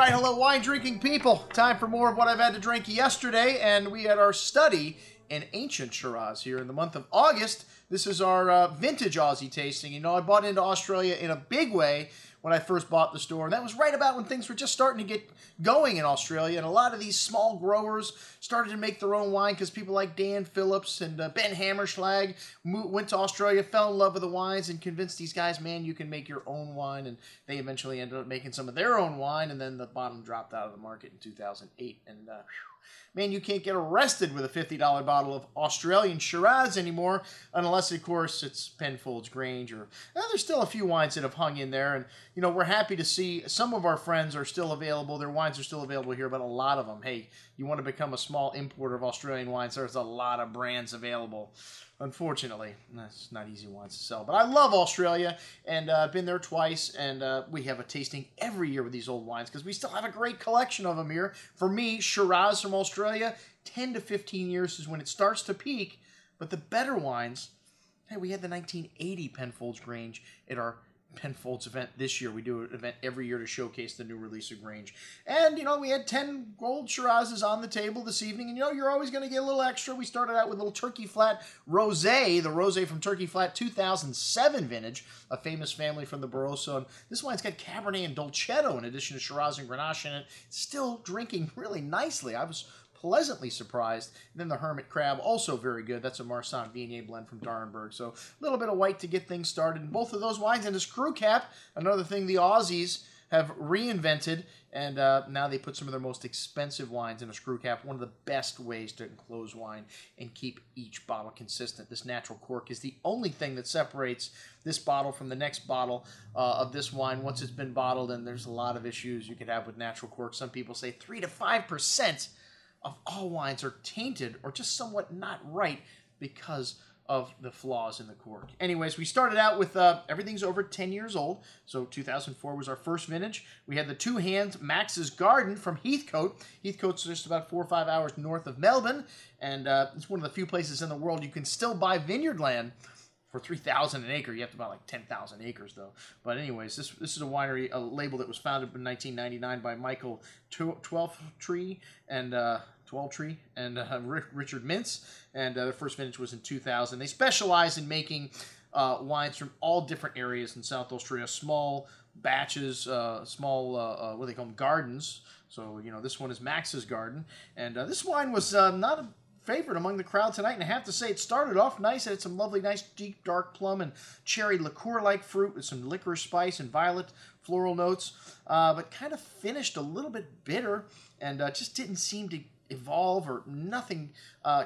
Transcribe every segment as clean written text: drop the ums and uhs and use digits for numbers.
right, hello wine drinking people. Time for more of what I've had to drink yesterday, and we had our study in ancient Shiraz here in the month of August. This is our vintage Aussie tasting. You know, I bought into Australia in a big way when I first bought the store, and that was right about when things were just starting to get going in Australia, and a lot of these small growers started to make their own wine because people like Dan Phillips and Ben Hammerschlag went to Australia, fell in love with the wines, and convinced these guys, man, you can make your own wine, and they eventually ended up making some of their own wine, and then the bottom dropped out of the market in 2008, and man, you can't get arrested with a $50 bottle of Australian Shiraz anymore, unless, of course, it's Penfolds Grange, or there's still a few wines that have hung in there, and, you know, we're happy to see some of our friends are still available, their wines are still available here, but a lot of them, hey, you want to become a small importer of Australian wines, there's a lot of brands available. Unfortunately, that's not easy wines to sell. But I love Australia, and I've been there twice, and we have a tasting every year with these old wines because we still have a great collection of them here. For me, Shiraz from Australia, 10 to 15 years is when it starts to peak, but the better wines, hey, we had the 1980 Penfolds Grange at our Penfolds event this year. We do an event every year to showcase the new release of Grange. And, you know, we had 10 gold Shirazes on the table this evening. And, you know, you're always going to get a little extra. We started out with a little Turkey Flat Rosé, the Rosé from Turkey Flat 2007 vintage, a famous family from the Barossa. And this wine's got Cabernet and Dolcetto in addition to Shiraz and Grenache in it. Still drinking really nicely. I was pleasantly surprised. And then the Hermit Crab, also very good. That's a Marsanne Viognier blend from Darrenberg. So a little bit of white to get things started. And both of those wines and a screw cap, another thing the Aussies have reinvented, and now they put some of their most expensive wines in a screw cap. One of the best ways to enclose wine and keep each bottle consistent. This natural cork is the only thing that separates this bottle from the next bottle of this wine once it's been bottled, and there's a lot of issues you could have with natural cork. Some people say 3 to 5% of all wines are tainted or just somewhat not right because of the flaws in the cork. Anyways, we started out with everything's over 10 years old. So 2004 was our first vintage. We had the Two Hands Max's Garden from Heathcote. Heathcote's just about 4 or 5 hours north of Melbourne, and it's one of the few places in the world you can still buy vineyard land for $3,000 an acre. You have to buy like 10,000 acres, though. But anyways, this is a winery, a label that was founded in 1999 by Michael Twelftree and Richard Mintz, and their first vintage was in 2000. They specialize in making wines from all different areas in South Australia, small batches, small, what do they call them, gardens. So, you know, this one is Max's Garden, and this wine was not a favorite among the crowd tonight, and I have to say it started off nice. It had some lovely, nice, deep, dark plum and cherry liqueur-like fruit with some licorice spice and violet floral notes, but kind of finished a little bit bitter and just didn't seem to evolve, or nothing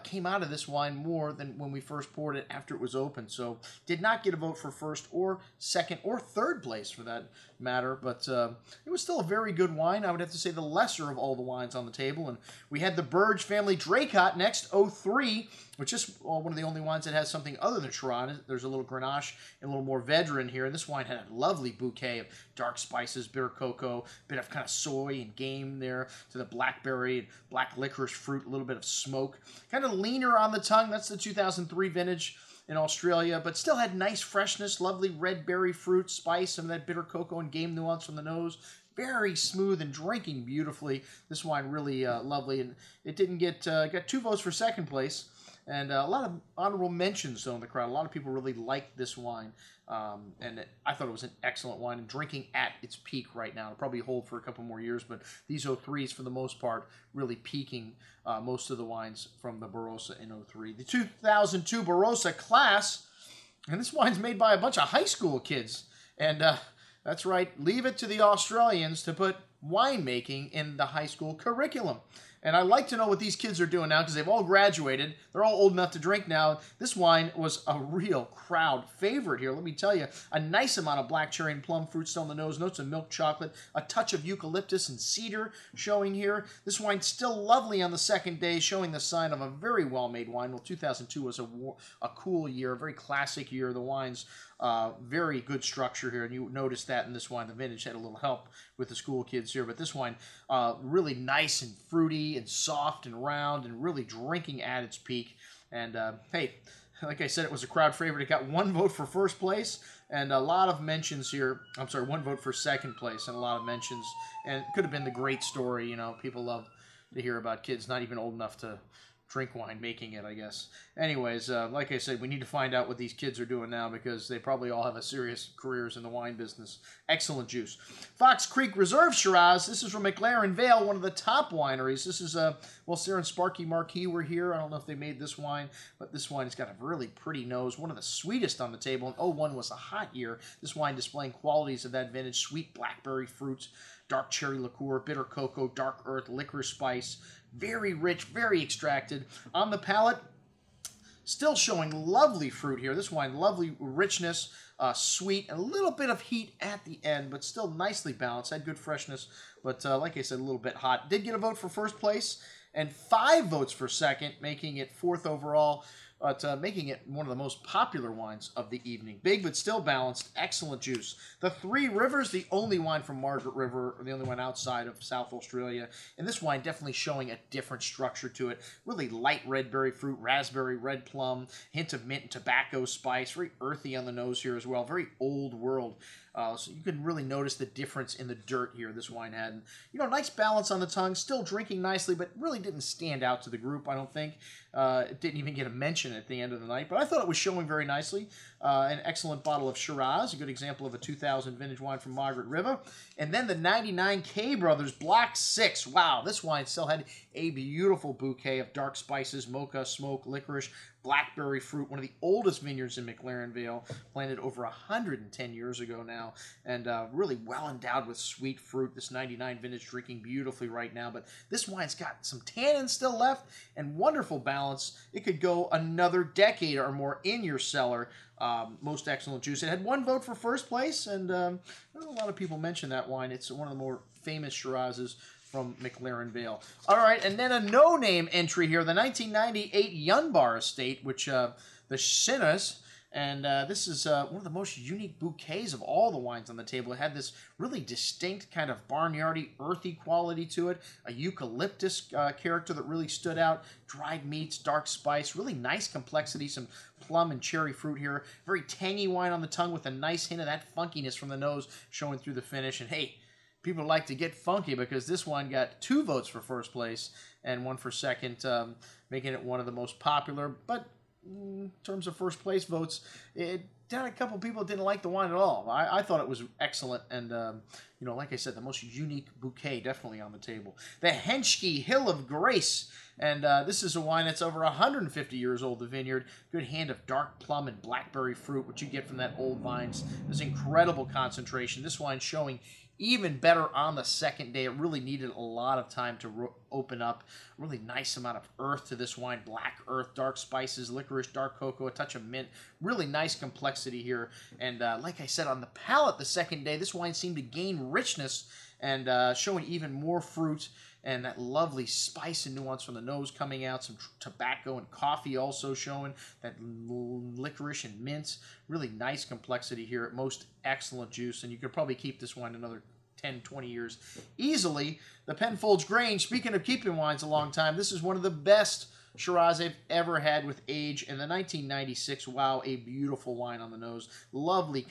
came out of this wine more than when we first poured it after it was open. So did not get a vote for first or second or third place for that matter, but it was still a very good wine. I would have to say the lesser of all the wines on the table. And we had the Burge Family Dracot next, 03, which is one of the only wines that has something other than Shiraz. There's a little Grenache and a little more Vedra in here, and this wine had a lovely bouquet of dark spices, bitter cocoa, a bit of kind of soy and game there, to the blackberry and black licorice fruit, a little bit of smoke. Kind of leaner on the tongue. That's the 2003 vintage in Australia, but still had nice freshness, lovely red berry fruit, spice, some of that bitter cocoa and game nuance from the nose. Very smooth and drinking beautifully. This wine really lovely, and it didn't get got 2 votes for second place. And a lot of honorable mentions, though, in the crowd. A lot of people really liked this wine, and I thought it was an excellent wine and drinking at its peak right now. It'll probably hold for a couple more years, but these 03s, for the most part, really peaking most of the wines from the Barossa in 03. The 2002 Barossa class, and this wine's made by a bunch of high school kids. And that's right, leave it to the Australians to put winemaking in the high school curriculum. And I'd like to know what these kids are doing now because they've all graduated. They're all old enough to drink now. This wine was a real crowd favorite here. Let me tell you, a nice amount of black cherry and plum fruit still in the nose, notes of milk chocolate, a touch of eucalyptus and cedar showing here. This wine's still lovely on the second day, showing the sign of a very well-made wine. Well, 2002 was a cool year, a very classic year. The wine's very good structure here, and you notice that in this wine. The vintage had a little help with the school kids here, but this wine really nice and fruity and soft and round and really drinking at its peak. And hey, Like I said, it was a crowd favorite. It got 1 vote for first place and a lot of mentions here. I'm sorry, 1 vote for second place and a lot of mentions. And it could have been the great story. You know, people love to hear about kids not even old enough to drink wine making it, I guess. Anyways, like I said, we need to find out what these kids are doing now because they probably all have a serious careers in the wine business. Excellent juice. Fox Creek Reserve Shiraz. This is from McLaren Vale, one of the top wineries. This is, well, Sarah and Sparky Marquis were here. I don't know if they made this wine, but this wine has got a really pretty nose. One of the sweetest on the table. And 01 was a hot year. This wine displaying qualities of that vintage. Sweet blackberry fruits, dark cherry liqueur, bitter cocoa, dark earth, licorice spice. Very rich, very extracted. On the palate, still showing lovely fruit here. This wine, lovely richness, sweet, and a little bit of heat at the end, but still nicely balanced. Had good freshness, but like I said, a little bit hot. Did get a vote for first place and 5 votes for second, making it 4th overall. But making it one of the most popular wines of the evening. Big, but still balanced. Excellent juice. The Three Rivers, the only wine from Margaret River, the only one outside of South Australia. And this wine definitely showing a different structure to it. Really light red berry fruit, raspberry, red plum, hint of mint and tobacco spice. Very earthy on the nose here as well. Very old world. So you can really notice the difference in the dirt here this wine had. And, you know, nice balance on the tongue. Still drinking nicely, but really didn't stand out to the group, I don't think. It didn't even get a mention at the end of the night, but I thought it was showing very nicely. An excellent bottle of Shiraz, a good example of a 2000 vintage wine from Margaret River. And then the 99 K Brothers Block 6. Wow, this wine still had a beautiful bouquet of dark spices, mocha, smoke, licorice, blackberry fruit, one of the oldest vineyards in McLaren Vale, planted over 110 years ago now, and really well endowed with sweet fruit. This 99 vintage drinking beautifully right now, but this wine's got some tannins still left and wonderful balance. It could go another decade or more in your cellar. Most excellent juice. It had 1 vote for first place, and a lot of people mention that wine. It's one of the more famous Shirazes from McLaren Vale. All right, and then a no-name entry here, the 1998 Yunbar Estate, which the Shiraz, and this is one of the most unique bouquets of all the wines on the table. It had this really distinct kind of barnyardy, earthy quality to it, a eucalyptus character that really stood out, dried meats, dark spice, really nice complexity, some plum and cherry fruit here. Very tangy wine on the tongue with a nice hint of that funkiness from the nose showing through the finish. And hey, people like to get funky because this wine got 2 votes for first place and 1 for second, making it one of the most popular. But in terms of first place votes, a couple people didn't like the wine at all. I thought it was excellent, and you know, like I said, the most unique bouquet definitely on the table. The Henschke Hill of Grace, and this is a wine that's over 150 years old. The vineyard, good hand of dark plum and blackberry fruit, which you get from that old vines. There's incredible concentration. This wine showing even better on the second day. It really needed a lot of time to open up. Really nice amount of earth to this wine. Black earth, dark spices, licorice, dark cocoa, a touch of mint. Really nice complexity here. And like I said, on the palate the second day, this wine seemed to gain richness and showing even more fruit and that lovely spice and nuance from the nose coming out. Some tobacco and coffee also showing that licorice and mint. Really nice complexity here. Most excellent juice, and you could probably keep this wine another 10, 20 years easily. The Penfolds Grange, speaking of keeping wines a long time, this is one of the best Shiraz I've ever had with age. In the 1996, wow, a beautiful wine on the nose. Lovely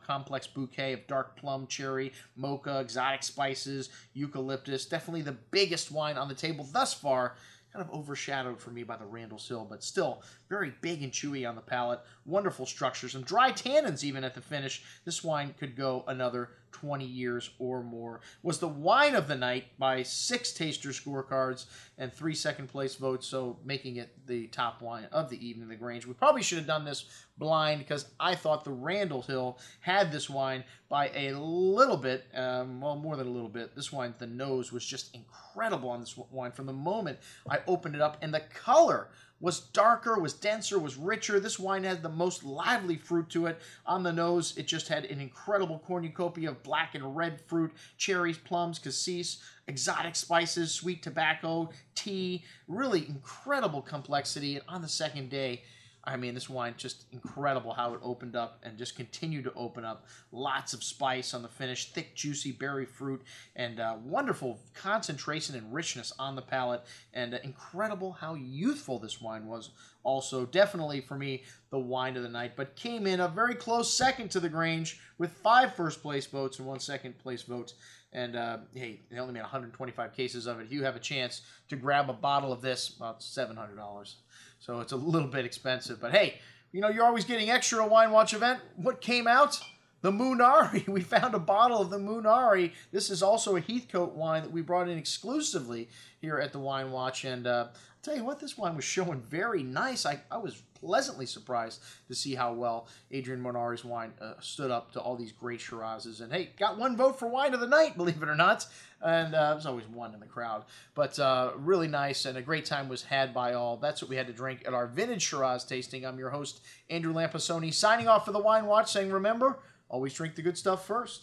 complex bouquet of dark plum, cherry, mocha, exotic spices, eucalyptus. Definitely the biggest wine on the table thus far. Kind of overshadowed for me by the Randall's Hill, but still very big and chewy on the palate. Wonderful structure. Some dry tannins even at the finish. This wine could go another 20 years or more. Was the wine of the night by 6 taster scorecards and 3 second place votes, so making it the top wine of the evening, the Grange. We probably should have done this blind because I thought the Randall's Hill had this wine by a little bit, well, more than a little bit. This wine, the nose was just incredible on this wine from the moment I opened it up, and the color was darker, was denser, was richer. This wine had the most lively fruit to it. On the nose, it just had an incredible cornucopia of black and red fruit, cherries, plums, cassis, exotic spices, sweet tobacco, tea, really incredible complexity. And on the second day, I mean, this wine, just incredible how it opened up and just continued to open up. Lots of spice on the finish, thick, juicy berry fruit, and wonderful concentration and richness on the palate, and incredible how youthful this wine was. Also, definitely for me, the wine of the night, but came in a very close second to the Grange with 5 first-place votes and 1 second-place vote. And, hey, they only made 125 cases of it. If you have a chance to grab a bottle of this, about $700. So it's a little bit expensive. But, hey, you know, you're always getting extra at a Wine Watch event. What came out? The Munari. We found a bottle of the Munari. This is also a Heathcote wine that we brought in exclusively here at the Wine Watch. And I'll tell you what, this wine was showing very nice. I was pleasantly surprised to see how well Adrian Munari's wine stood up to all these great Shirazes. And hey, got 1 vote for wine of the night, believe it or not. And there's always one in the crowd. But really nice, and a great time was had by all. That's what we had to drink at our vintage Shiraz tasting. I'm your host, Andrew Lampasoni, signing off for the Wine Watch, saying remember, always drink the good stuff first.